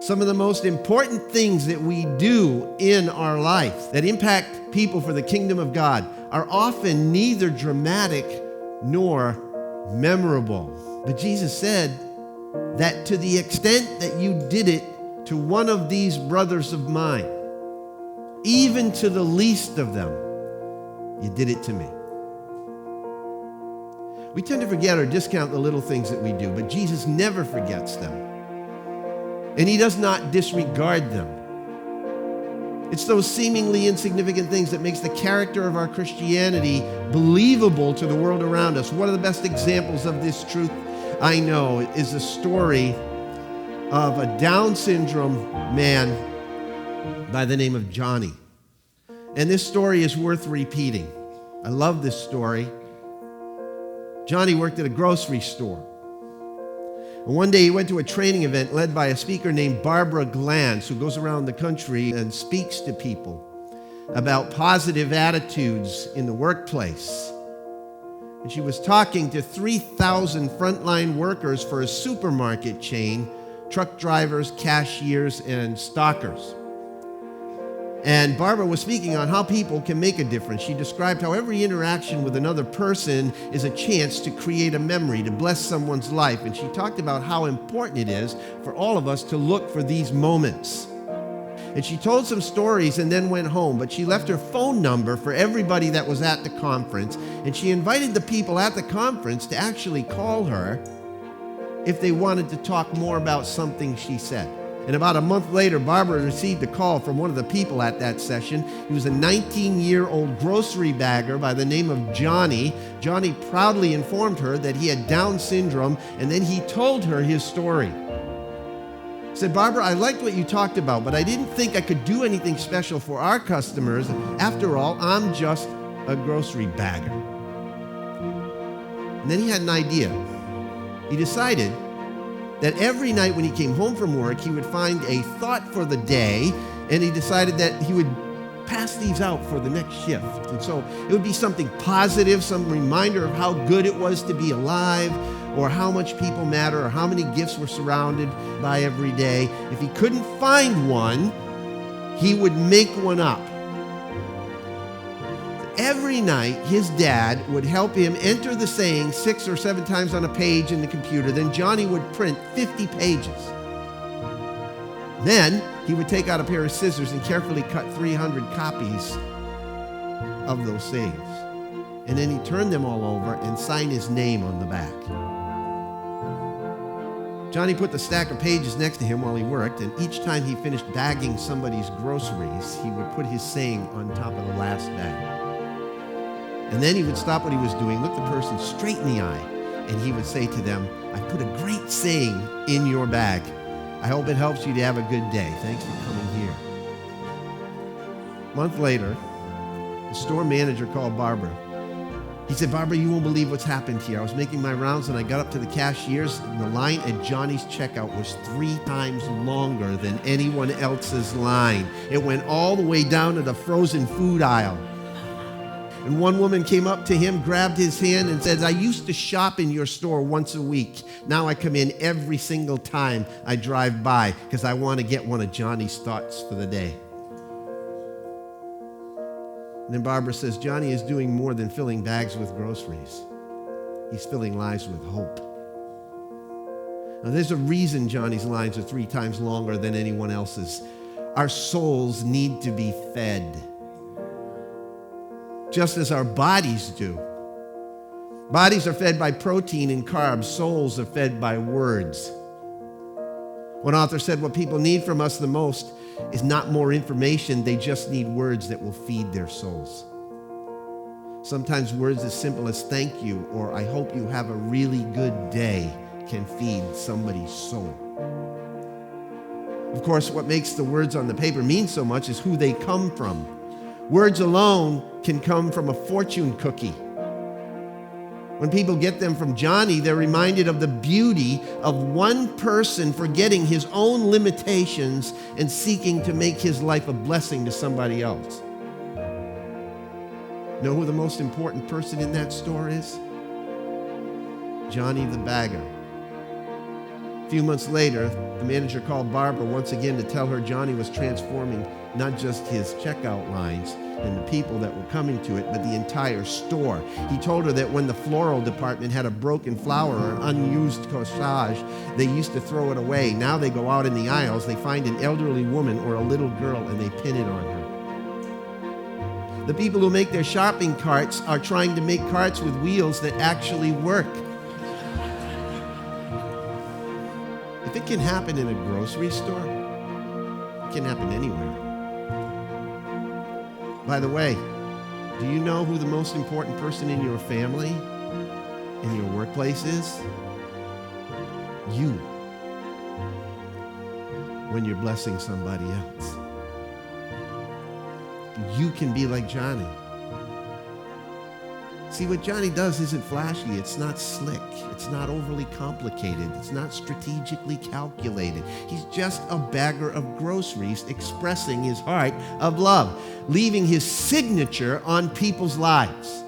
Some of the most important things that we do in our life that impact people for the kingdom of God are often neither dramatic nor memorable. But Jesus said that to the extent that you did it to one of these brothers of mine, even to the least of them, you did it to me. We tend to forget or discount the little things that we do, but Jesus never forgets them. And he does not disregard them. It's those seemingly insignificant things that makes the character of our Christianity believable to the world around us. One of the best examples of this truth I know is the story of a Down syndrome man by the name of Johnny. And this story is worth repeating. I love this story. Johnny worked at a grocery store. And one day he went to a training event led by a speaker named Barbara Glantz, who goes around the country and speaks to people about positive attitudes in the workplace. And she was talking to 3,000 frontline workers for a supermarket chain, truck drivers, cashiers, and stockers. And Barbara was speaking on how people can make a difference. She described how every interaction with another person is a chance to create a memory, to bless someone's life. And she talked about how important it is for all of us to look for these moments. And she told some stories and then went home, but she left her phone number for everybody that was at the conference. And she invited the people at the conference to actually call her if they wanted to talk more about something she said. And about a month later, Barbara received a call from one of the people at that session. He was a 19-year-old grocery bagger by the name of Johnny. Johnny proudly informed her that he had Down syndrome, and then he told her his story. He said, "Barbara, I liked what you talked about, but I didn't think I could do anything special for our customers. After all, I'm just a grocery bagger." And then he had an idea. He decided that every night when he came home from work, he would find a thought for the day, and he decided that he would pass these out for the next shift. And so it would be something positive, some reminder of how good it was to be alive, or how much people matter, or how many gifts we're surrounded by every day. If he couldn't find one, he would make one up. Every night, his dad would help him enter the saying 6 or 7 times on a page in the computer. Then Johnny would print 50 pages. Then he would take out a pair of scissors and carefully cut 300 copies of those sayings. And then he'd turn them all over and sign his name on the back. Johnny put the stack of pages next to him while he worked, and each time he finished bagging somebody's groceries, he would put his saying on top of the last bag. And then he would stop what he was doing, look the person straight in the eye, and he would say to them, "I put a great saying in your bag. I hope it helps you to have a good day. Thanks for coming here." A month later, the store manager called Barbara. He said, "Barbara, you won't believe what's happened here. I was making my rounds and I got up to the cashiers, and the line at Johnny's checkout was 3 times longer than anyone else's line. It went all the way down to the frozen food aisle. And one woman came up to him, grabbed his hand, and said, 'I used to shop in your store once a week. Now I come in every single time I drive by because I want to get one of Johnny's thoughts for the day.'" And then Barbara says, "Johnny is doing more than filling bags with groceries. He's filling lives with hope." Now, there's a reason Johnny's lines are 3 times longer than anyone else's. Our souls need to be fed, just as our bodies do. Bodies are fed by protein and carbs. Souls are fed by words. One author said, "What people need from us the most is not more information. They just need words that will feed their souls." Sometimes words as simple as "thank you" or "I hope you have a really good day" can feed somebody's soul. Of course, what makes the words on the paper mean so much is who they come from. Words alone can come from a fortune cookie. When people get them from Johnny, they're reminded of the beauty of one person forgetting his own limitations and seeking to make his life a blessing to somebody else. Know who the most important person in that store is? Johnny the bagger. A few months later, the manager called Barbara once again to tell her Johnny was transforming not just his checkout lines and the people that were coming to it, but the entire store. He told her that when the floral department had a broken flower or unused corsage, they used to throw it away. Now they go out in the aisles, they find an elderly woman or a little girl, and they pin it on her. The people who make their shopping carts are trying to make carts with wheels that actually work. If it can happen in a grocery store, it can happen anywhere. By the way, do you know who the most important person in your family, in your workplace is? You. When you're blessing somebody else. You can be like Johnny. See, what Johnny does isn't flashy. It's not slick. It's not overly complicated. It's not strategically calculated. He's just a bagger of groceries expressing his heart of love, leaving his signature on people's lives.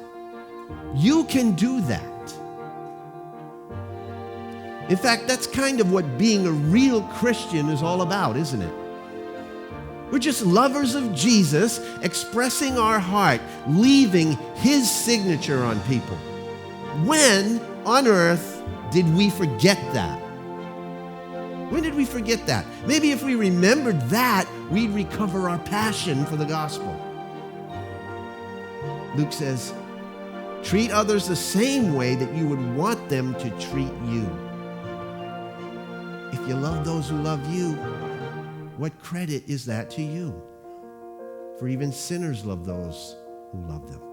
You can do that. In fact, that's kind of what being a real Christian is all about, isn't it? We're just lovers of Jesus, expressing our heart, leaving his signature on people. When on earth did we forget that? When did we forget that? Maybe if we remembered that, we'd recover our passion for the gospel. Luke says, treat others the same way that you would want them to treat you. If you love those who love you, what credit is that to you? For even sinners love those who love them.